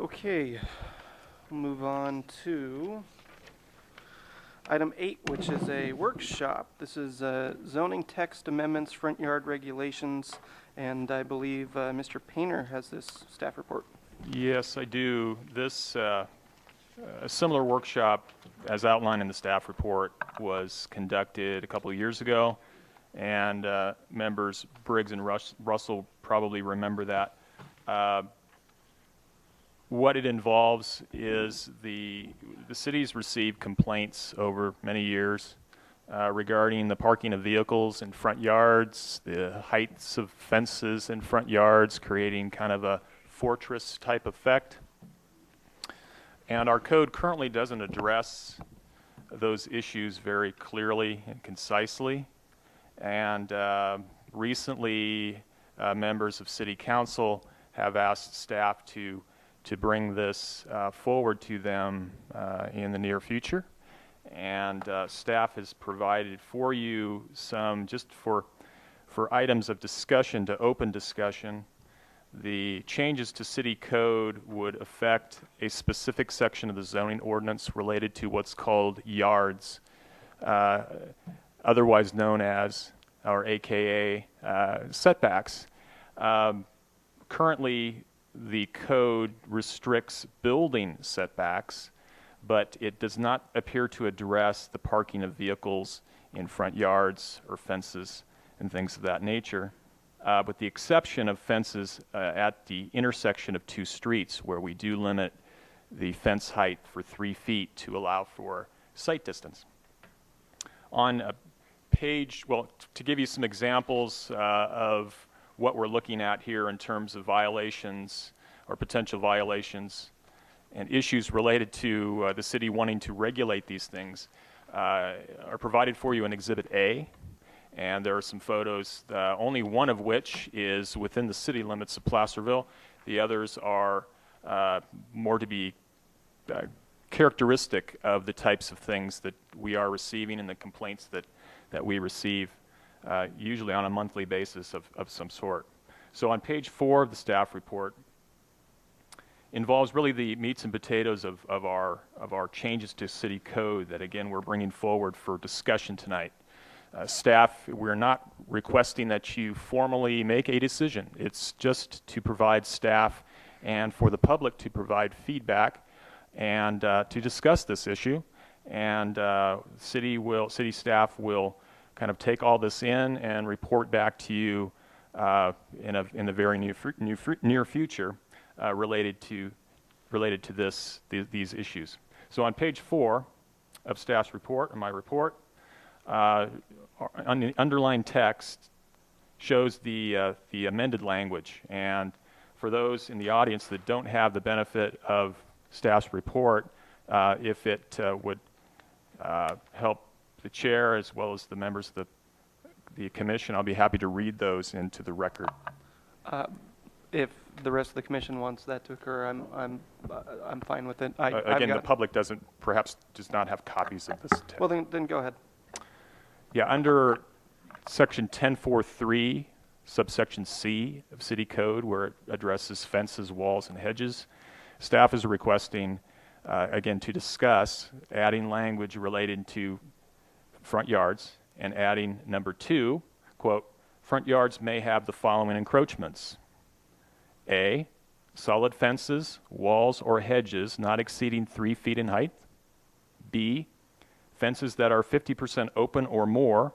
Okay, we'll move on to item 8, which is a workshop. This is zoning text amendments, front yard regulations, and I believe Mr. Painter has this staff report. Yes, I do. This a similar workshop, as outlined in the staff report, was conducted a couple of years ago, and members Briggs and Russell probably remember that. What it involves is the city's received complaints over many years regarding the parking of vehicles in front yards, the heights of fences in front yards, creating kind of a fortress type effect. And our code currently doesn't address those issues very clearly and concisely. And recently, members of City Council have asked staff to bring this forward to them in the near future. And staff has provided for you some, just for items of discussion, to open discussion. The changes to city code would affect a specific section of the zoning ordinance related to what's called yards, otherwise known as, or AKA, setbacks. Currently, the code restricts building setbacks, but it does not appear to address the parking of vehicles in front yards or fences and things of that nature, with the exception of fences at the intersection of two streets, where we do limit the fence height for 3 feet to allow for sight distance. On a page, well, to give you some examples of what we're looking at here in terms of violations or potential violations and issues related to the city wanting to regulate these things are provided for you in Exhibit A. And there are some photos, only one of which is within the city limits of Placerville. The others are more to be characteristic of the types of things that we are receiving and the complaints that we receive, usually on a monthly basis of some sort. So on page 4 of the staff report involves really the meats and potatoes of our changes to city code that, again, we're bringing forward for discussion tonight. Staff, we're not requesting that you formally make a decision. It's just to provide staff and for the public to provide feedback and to discuss this issue. And city staff will kind of take all this in and report back to you in the very near future related to these issues. So on page 4 of staff's report, or my report, the underlined text shows the amended language. And for those in the audience that don't have the benefit of staff's report, if it would help the chair as well as the members of the commission, I'll be happy to read those into the record. If the rest of the commission wants that to occur, I'm fine with it. Again, the public does not have copies of this text. Well, then go ahead. Yeah, under section 10.4.3, subsection C of city code, where it addresses fences, walls, and hedges, staff is requesting, again, to discuss adding language related to front yards and adding number 2, quote, front yards may have the following encroachments. A, solid fences, walls, or hedges not exceeding 3 feet in height. B, fences that are 50% open or more,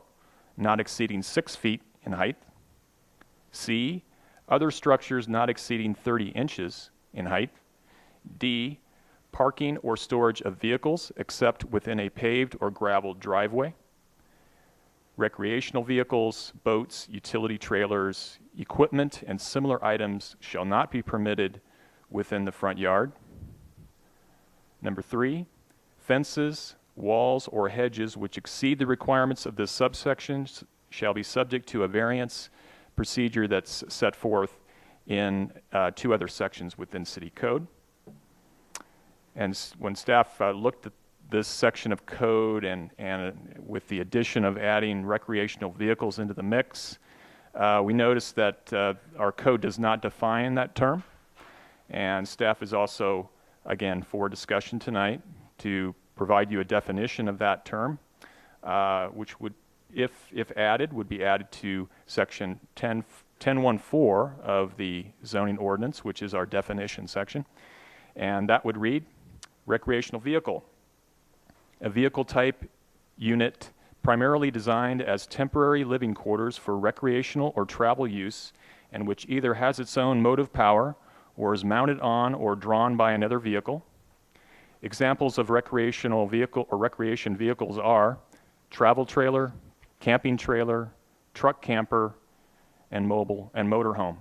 not exceeding 6 feet in height. C, other structures not exceeding 30 inches in height. D, parking or storage of vehicles except within a paved or graveled driveway. Recreational vehicles, boats, utility trailers, equipment, and similar items shall not be permitted within the front yard. Number 3, fences, walls, or hedges which exceed the requirements of this subsection shall be subject to a variance procedure that's set forth in 2 other sections within city code. And when staff looked at this section of code and with the addition of adding recreational vehicles into the mix, we noticed that our code does not define that term. And staff is also, again, for discussion tonight to provide you a definition of that term, which would, if added, would be added to section 10.1.4 of the zoning ordinance, which is our definition section. And that would read, recreational vehicle, a vehicle type unit primarily designed as temporary living quarters for recreational or travel use, and which either has its own motive power or is mounted on or drawn by another vehicle. Examples of recreational vehicle or recreation vehicles are travel trailer, camping trailer, truck camper, and mobile and motorhome.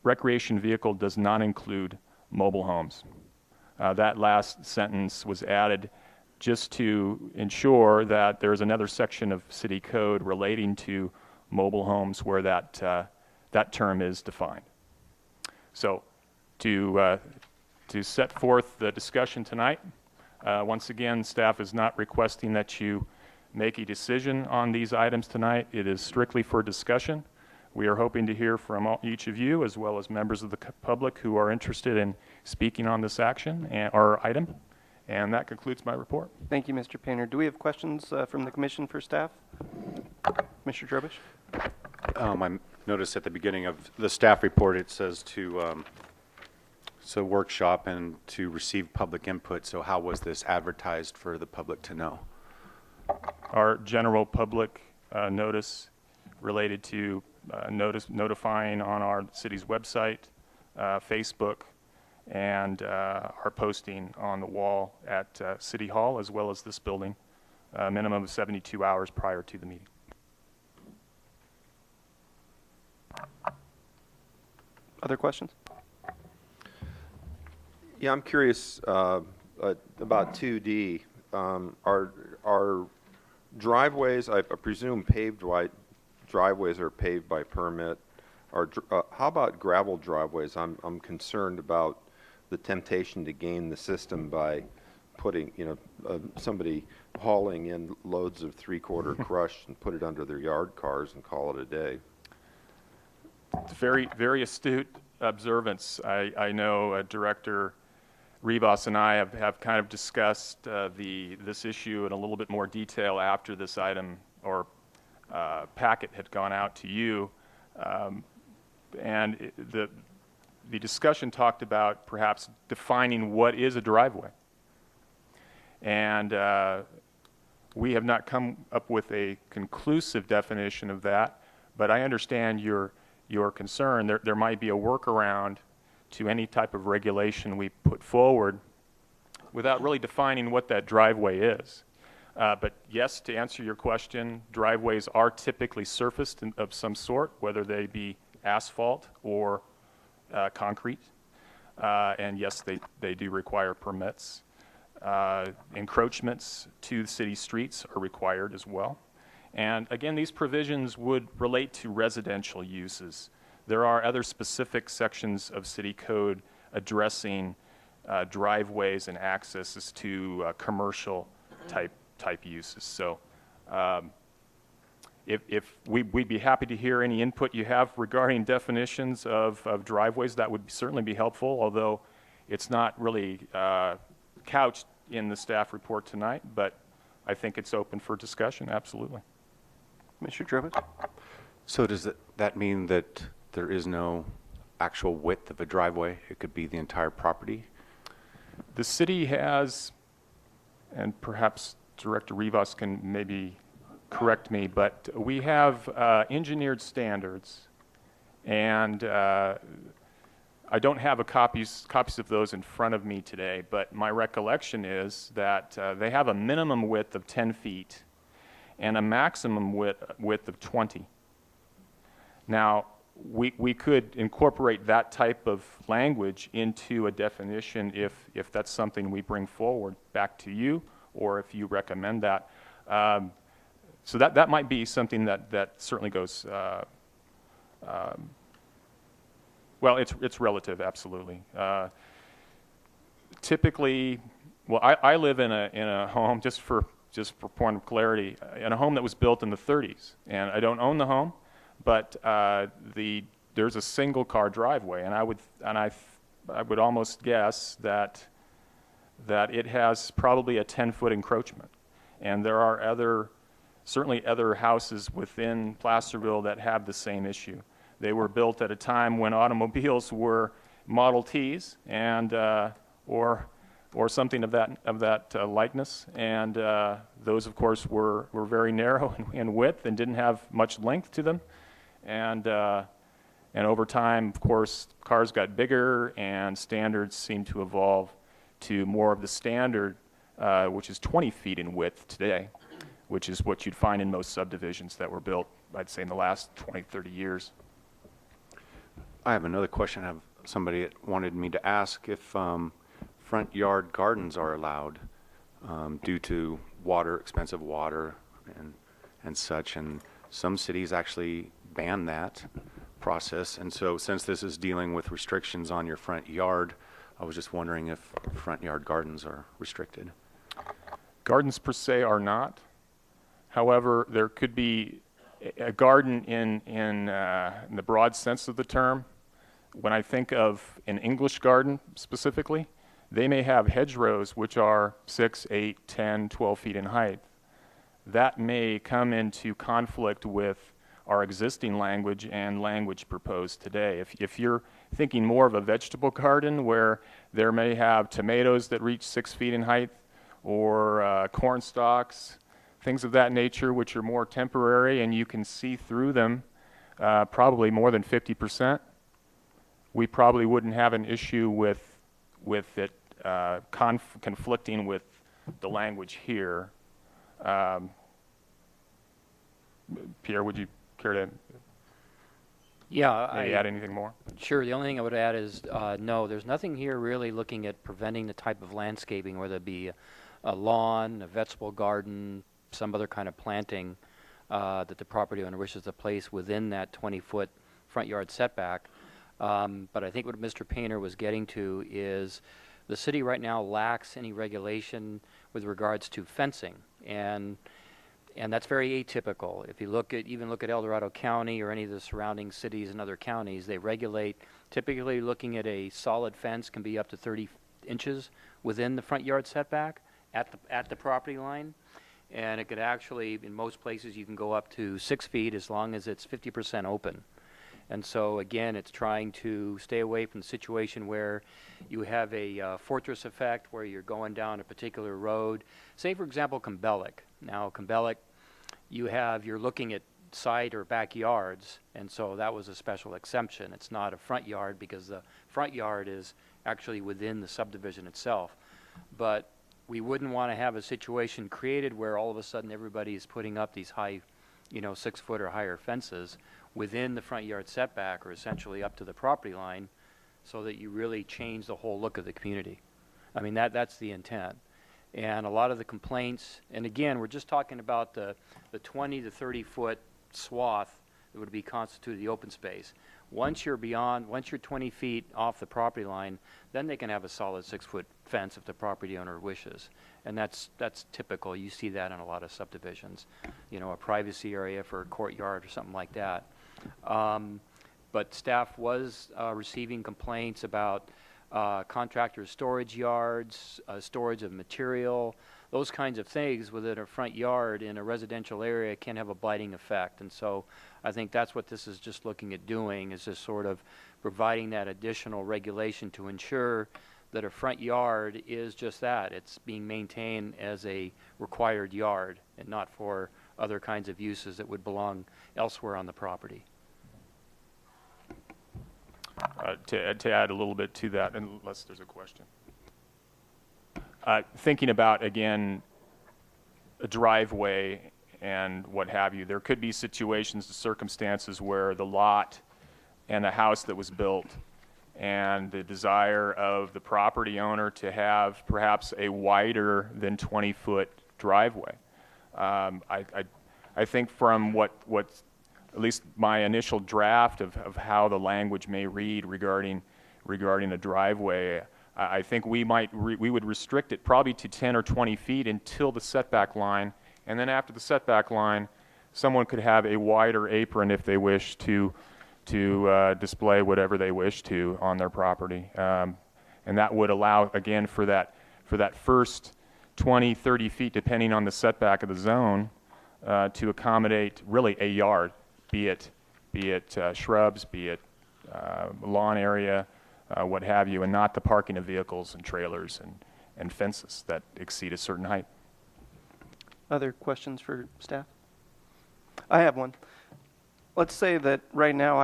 Recreation vehicle does not include mobile homes. That last sentence was added just to ensure that there's another section of city code relating to mobile homes where that term is defined. So to set forth the discussion tonight, once again, staff is not requesting that you make a decision on these items tonight. It is strictly for discussion. We are hoping to hear from each of you, as well as members of the public who are interested in speaking on this action or item. And that concludes my report. Thank you, Mr. Painter. Do we have questions from the commission for staff? Mr. Drobish? I noticed at the beginning of the staff report, it says so workshop and to receive public input. So how was this advertised for the public to know? Our general public notice related to notifying on our city's website, Facebook, and our posting on the wall at City Hall as well as this building, a minimum of 72 hours prior to the meeting. Other questions? Yeah, I'm curious about 2D. Are driveways, I presume paved driveways are paved by permit. How about gravel driveways? I'm concerned about the temptation to game the system by putting, somebody hauling in loads of three-quarter crush and put it under their yard cars and call it a day. It's very, very astute observance. I know Director Rivas and I have kind of discussed this issue in a little bit more detail after this item or packet had gone out to you. And the discussion talked about perhaps defining what is a driveway. And we have not come up with a conclusive definition of that, but I understand your concern. There might be a workaround to any type of regulation we put forward without really defining what that driveway is. But yes, to answer your question, driveways are typically surfaced of some sort, whether they be asphalt or concrete. And yes, they do require permits. Encroachments to the city streets are required as well. And again, these provisions would relate to residential uses. There are other specific sections of city code addressing driveways and accesses to commercial type uses. So if we'd be happy to hear any input you have regarding definitions of driveways, that would certainly be helpful, although it's not really couched in the staff report tonight, but I think it's open for discussion, absolutely. Mr. Drobish? So does that mean that there is no actual width of a driveway? It could be the entire property? The city has, and perhaps Director Rivas can maybe correct me, but we have engineered standards, and I don't have copies of those in front of me today, but my recollection is that they have a minimum width of 10 feet and a maximum width of 20. Now, we could incorporate that type of language into a definition if that's something we bring forward back to you, or if you recommend that. So that might be something that certainly goes, well, it's relative, absolutely. Typically, well, I live in a home, just for point of clarity, in a home that was built in the 30s, and I don't own the home, but the there's a single car driveway, and I would almost guess that it has probably a 10-foot encroachment. And there are certainly other houses within Placerville that have the same issue. They were built at a time when automobiles were Model Ts and or something of that likeness, and those, of course, were very narrow in width and didn't have much length to them, and over time, of course, cars got bigger and standards seemed to evolve to more of the standard, which is 20 feet in width today, which is what you'd find in most subdivisions that were built, I'd say, in the last 20, 30 years. I have another question. I have somebody that wanted me to ask if front yard gardens are allowed due to expensive water and such, and some cities actually ban that process. And so since this is dealing with restrictions on your front yard, I was just wondering if front yard gardens are restricted. Gardens per se are not. However, there could be a garden in the broad sense of the term. When I think of an English garden specifically, they may have hedgerows which are 6, 8, 10, 12 feet in height. That may come into conflict with our existing language and language proposed today. If you're thinking more of a vegetable garden where there may have tomatoes that reach 6 feet in height, or corn stalks, things of that nature, which are more temporary and you can see through them probably more than 50%, we probably wouldn't have an issue with it conflicting with the language here. Pierre, would you care to maybe add anything more? Sure. The only thing I would add is no, there's nothing here really looking at preventing the type of landscaping, whether it be a lawn, a vegetable garden, some other kind of planting that the property owner wishes to place within that 20-foot front yard setback. But I think what Mr. Painter was getting to is the city right now lacks any regulation with regards to fencing, and that's very atypical. If you even look at El Dorado County or any of the surrounding cities and other counties, they regulate, typically looking at a solid fence can be up to 30 inches within the front yard setback at the property line. And it could actually, in most places, you can go up to 6 feet as long as it's 50% open. And so, again, it's trying to stay away from the situation where you have a fortress effect where you're going down a particular road. Say, for example, Cumbelic. Now, Cumbelic, you're looking at side or backyards, and so that was a special exception. It's not a front yard because the front yard is actually within the subdivision itself. But we wouldn't want to have a situation created where all of a sudden everybody is putting up these high, 6 foot or higher fences within the front yard setback or essentially up to the property line, so that you really change the whole look of the community. I mean, that's the intent. And a lot of the complaints, and again, we're just talking about the 20 to 30 foot swath that would be constituted the open space. Once you're 20 feet off the property line, then they can have a solid 6 foot fence if the property owner wishes. And that's typical. You see that in a lot of subdivisions. A privacy area for a courtyard or something like that. But staff was receiving complaints about contractor storage yards, storage of material, those kinds of things within a front yard in a residential area can have a blighting effect. And so I think that's what this is just looking at doing, is just sort of providing that additional regulation to ensure that a front yard is just that. It's being maintained as a required yard and not for other kinds of uses that would belong elsewhere on the property. To add a little bit to that, unless there's a question. Thinking about, again, a driveway and what have you, there could be situations, circumstances where the lot and the house that was built and the desire of the property owner to have perhaps a wider than 20-foot driveway. I think from what at least my initial draft of how the language may read regarding a driveway, I think we would restrict it probably to 10 or 20 feet until the setback line, and then after the setback line, someone could have a wider apron if they wish to to display whatever they wish to on their property. And that would allow, again, for that first 20, 30 feet, depending on the setback of the zone, to accommodate really a yard, be it shrubs, be it lawn area, what have you, and not the parking of vehicles and trailers and fences that exceed a certain height. Other questions for staff? I have one. Let's say that right now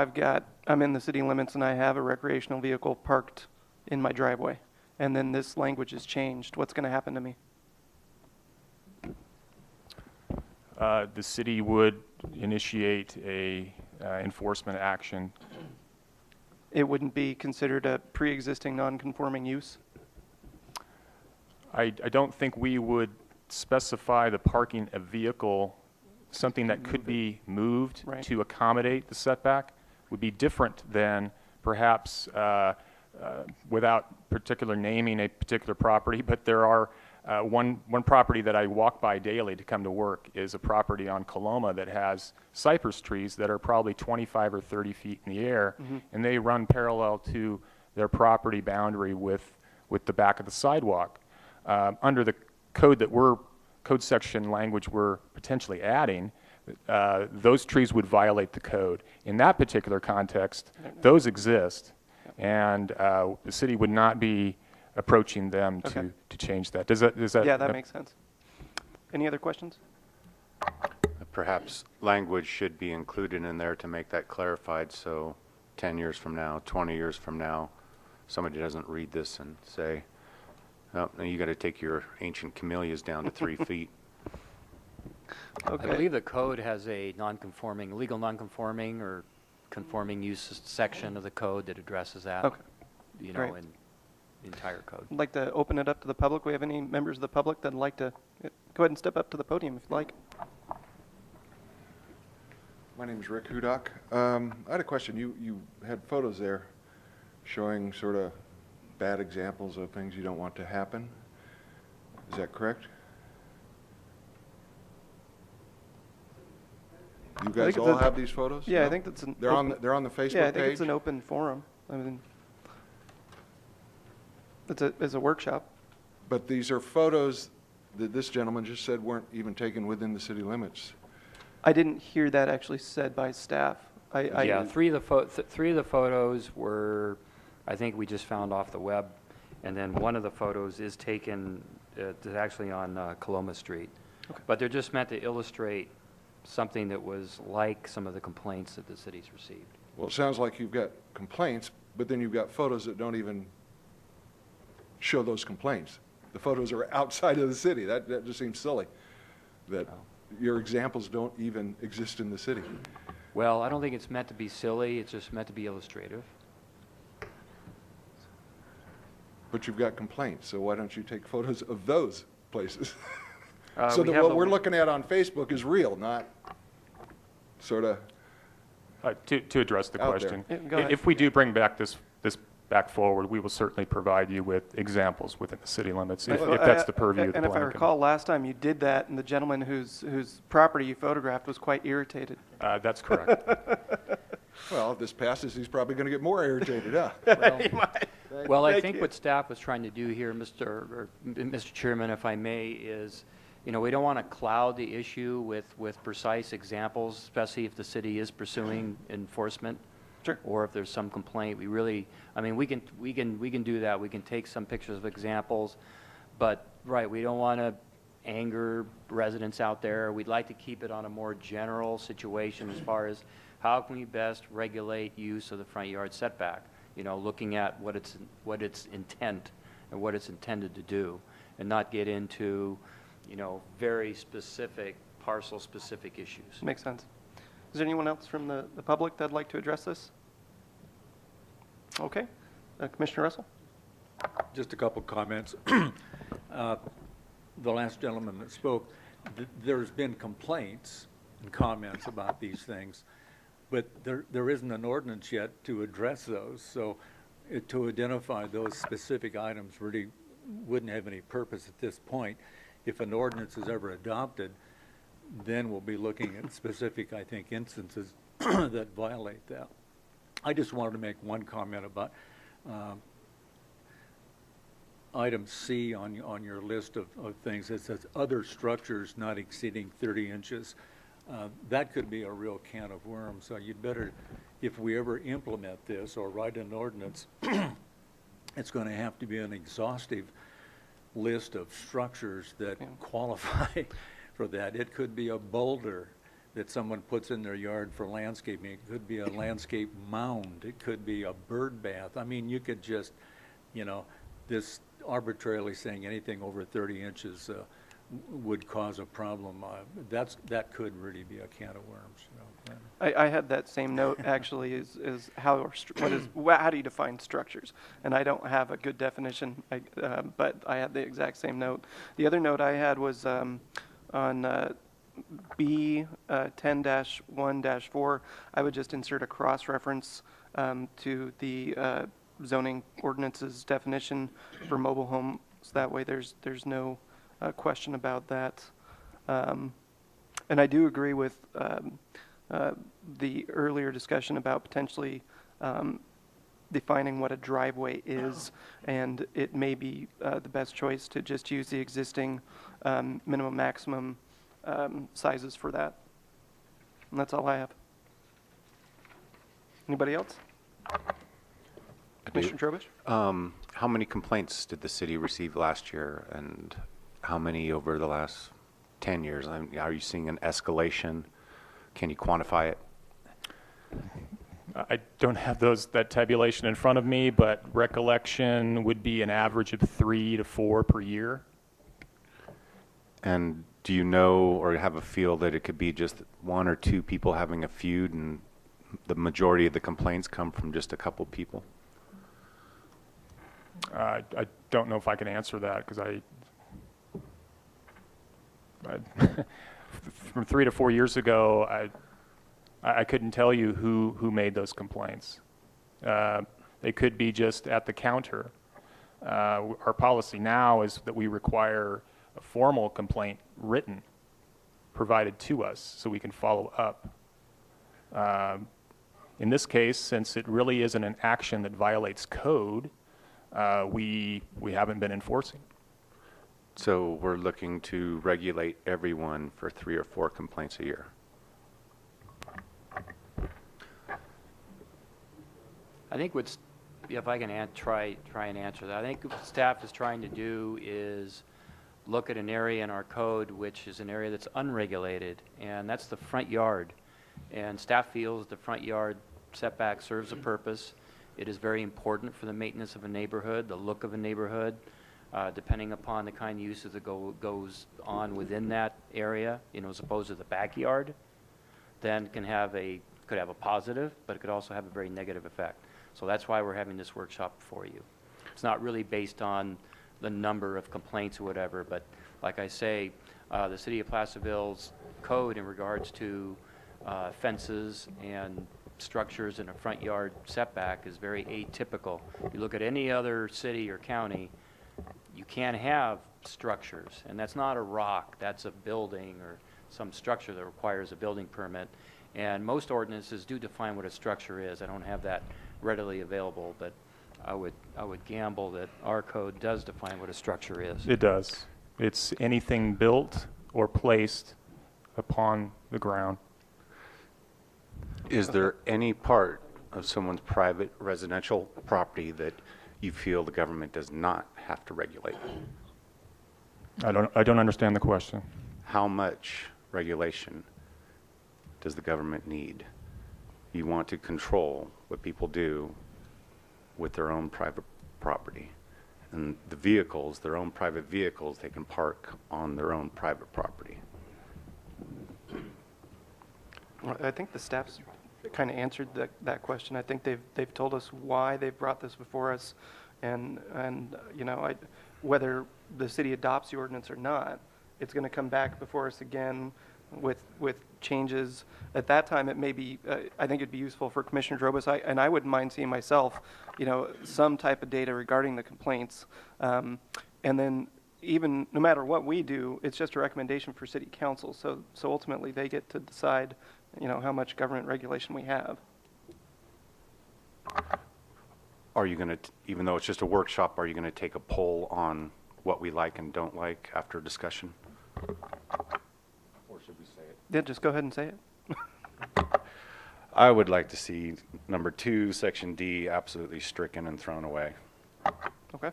I'm in the city limits and I have a recreational vehicle parked in my driveway, and then this language is changed. What's going to happen to me? The city would initiate a enforcement action. It wouldn't be considered a pre-existing non-conforming use? I don't think we would specify the parking a vehicle, something that could be moved Right. to accommodate the setback, would be different than perhaps, without particular naming a particular property, but there are one property that I walk by daily to come to work is a property on Coloma that has cypress trees that are probably 25 or 30 feet in the air, and they run parallel to their property boundary with the back of the sidewalk. Under the code section language we're potentially adding, those trees would violate the code. In that particular context, those exist, and the city would not be approaching them Okay. to change that. Does that? Yeah, that makes sense. Any other questions? Perhaps language should be included in there to make that clarified, so 10 years from now, 20 years from now, somebody doesn't read this and say, oh, now you got to take your ancient camellias down to 3 feet. Okay. I believe the code has a non-conforming, legal non-conforming or conforming use section of the code that addresses that. Okay. You know, Great. in the entire code. I'd like to open it up to the public. We have any members of the public that'd like to go ahead and step up to the podium if you'd like. My name is Rick Hudak. I had a question. You had photos there showing sort of bad examples of things you don't want to happen. Is that correct? You think guys it's all a- have these photos? Yeah, I No? think that's an They're on open- the Facebook page? Yeah, I think it's an open forum. I mean, it's a workshop. But these are photos that this gentleman just said weren't even taken within the city limits. I didn't hear that actually said by staff. Yeah, three of the photos were, I think we just found off the web, and then one of the photos is taken, is actually on Coloma Street. Okay. But they're just meant to illustrate something that was like some of the complaints that the city's received. Well, it sounds like you've got complaints, but then you've got photos that don't even show those complaints. The photos are outside of the city. That just seems silly, that your examples don't even exist in the city. Well, I don't think it's meant to be silly, it's just meant to be illustrative. But you've got complaints, so why don't you take photos of those places? So We that have what a- we're looking at on Facebook is real, not sort of, To address the Out there. question, Yeah, go ahead. if we do bring back this back forward, we will certainly provide you with examples within the city limits, if Well, that's the purview of the And if I planning recall, last time you did that, and the gentleman whose property you photographed was quite irritated. That's correct. well, if this passes, he's probably going to get more irritated, huh? Well, I Thank think you. what staff was trying to do here, Mr. Chairman, if I may, is, you know, we don't want to cloud the issue with precise examples, especially if the city is pursuing enforcement. Sure. Or if there's some complaint. We really, I mean, we can do that. We can take some pictures of examples, but, right, we don't want to anger residents out there. We'd like to keep it on a more general situation as far as how can we best regulate use of the front yard setback, you know, looking at what its intent and what it's intended to do, and not get into, you know, very specific, parcel-specific issues. Makes sense. Is there anyone else from the public that'd like to address this? Okay. Commissioner Russell? Just a couple comments. The last gentleman that spoke, there's been complaints and comments about these things, but there isn't an ordinance yet to address those. So to identify those specific items really wouldn't have any purpose at this point. If an ordinance is ever adopted, then we'll be looking at specific, I think, instances that violate that. I just wanted to make one comment about item C on your list of things. It says other structures not exceeding 30 inches. That could be a real can of worms. So you'd better, if we ever implement this or write an ordinance, it's going to have to be an exhaustive list of structures that qualify for that. It could be a boulder that someone puts in their yard for landscaping. It could be a landscape mound. It could be a bird bath. I mean, you could just, you know, this arbitrarily saying anything over 30 inches would cause a problem. That could really be a can of worms. You know. I had that same note actually. Is how how do you define structures? And I don't have a good definition, but I had the exact same note. The other note I had was on B 10-1-4. I would just insert a cross reference to the zoning ordinance's definition for mobile homes. That way, there's no question about that. And I do agree with the earlier discussion about potentially defining what a driveway is, and it may be the best choice to just use the existing minimum maximum sizes for that. And that's all I have. Anybody else? Commissioner Trowbridge? How many complaints did the city receive last year, and how many over the last 10 years? Are you seeing an escalation? Can you quantify it? I don't have that tabulation in front of me, but recollection would be an average of 3 to 4 per year. And do you know or have a feel that it could be just 1 or 2 people having a feud and the majority of the complaints come from just a couple people? I don't know if I can answer that because from 3 to 4 years ago, I couldn't tell you who made those complaints. They could be just at the counter. Our policy now is that we require a formal complaint written, provided to us so we can follow up. In this case, since it really isn't an action that violates code, we haven't been enforcing. So we're looking to regulate everyone for 3 or 4 complaints a year. I think if I can try and answer that, I think what staff is trying to do is look at an area in our code which is an area that's unregulated, and that's the front yard. And staff feels the front yard setback serves a purpose. It is very important for the maintenance of a neighborhood, the look of a neighborhood, depending upon the kind of uses that goes on within that area, as opposed to the backyard, then could have a positive, but it could also have a very negative effect. So that's why we're having this workshop for you. It's not really based on the number of complaints or whatever, but like I say, the City of Placerville's code in regards to fences and structures in a front yard setback is very atypical. You look at any other city or county, you can't have structures, and that's not a rock, that's a building or some structure that requires a building permit. And most ordinances do define what a structure is. I don't have that readily available, but I would gamble that our code does define what a structure is. It does. It's anything built or placed upon the ground. Is there any part of someone's private residential property that you feel the government does not have to regulate? I don't understand the question. How much regulation does the government need? You want to control what people do with their own private property. And the vehicles, their own private vehicles, they can park on their own private property. Well, I think the staff's kind of answered that question. I think they've told us why they've brought this before us, and whether the city adopts the ordinance or not, it's going to come back before us again with changes. At that time, it may be. I think it'd be useful for Commissioner Drobus, and I wouldn't mind seeing myself, some type of data regarding the complaints, and then even no matter what we do, it's just a recommendation for City Council. So ultimately, they get to decide, how much government regulation we have. Are you going to, even though it's just a workshop, are you going to take a poll on what we like and don't like after discussion? Or should we say it? Yeah, just go ahead and say it. I would like to see number 2, section D, absolutely stricken and thrown away. Okay.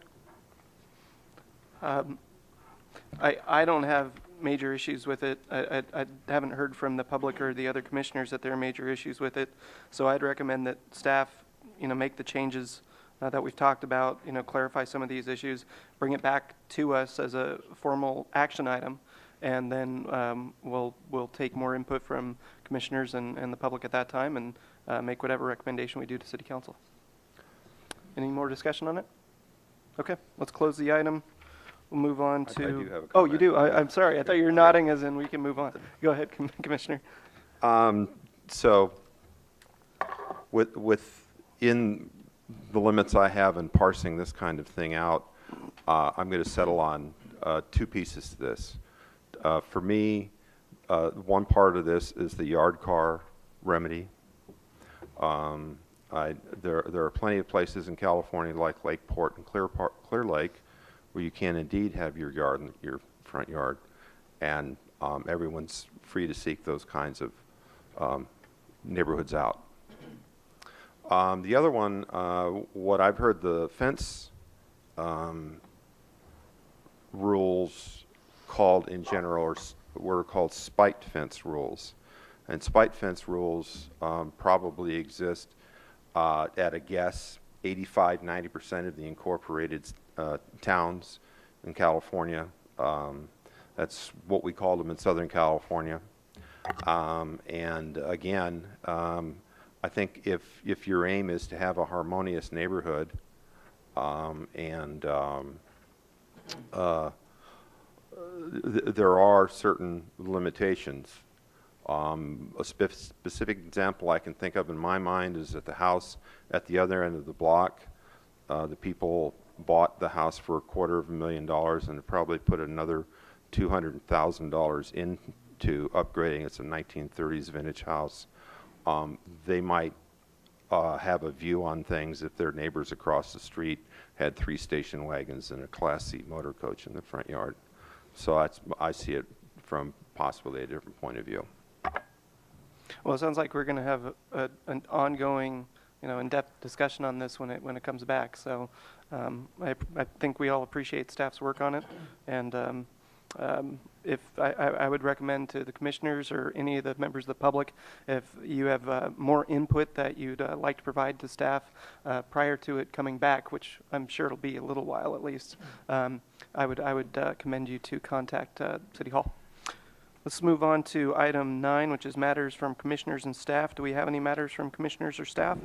I don't have major issues with it. I haven't heard from the public or the other commissioners that there are major issues with it. So I'd recommend that staff, make the changes that we've talked about, clarify some of these issues, bring it back to us as a formal action item, and then we'll take more input from commissioners and the public at that time and make whatever recommendation we do to City Council. Any more discussion on it? Okay, let's close the item. We'll move on to... I do have a Oh, you comment. do? I'm sorry. I thought you were nodding as in we can move on. Go ahead, Commissioner. So within the limits I have in parsing this kind of thing out, I'm going to settle on 2 pieces to this. For me, one part of this is the yard car remedy. There are plenty of places in California like Lakeport and Clear Lake where you can indeed have your yard in your front yard, and everyone's free to seek those kinds of neighborhoods out. The other one, what I've heard the fence rules called in general were called spiked fence rules. And spiked fence rules probably exist at a guess 85–90% of the incorporated towns in California. That's what we call them in Southern California. And again, I think if your aim is to have a harmonious neighborhood, there are certain limitations. A specific example I can think of in my mind is at the house at the other end of the block. The people bought the house for $250,000 and probably put another $200,000 into upgrading. It's a 1930s vintage house. They might have a view on things if their neighbors across the street had 3 station wagons and a Class C motor coach in the front yard. So I see it from possibly a different point of view. Well, it sounds like we're going to have an ongoing, in-depth discussion on this when it comes back. So I think we all appreciate staff's work on it, and if I would recommend to the commissioners or any of the members of the public, if you have more input that you'd like to provide to staff prior to it coming back, which I'm sure it'll be a little while at least, I would commend you to contact City Hall. Let's move on to item 9, which is matters from commissioners and staff. Do we have any matters from commissioners or staff?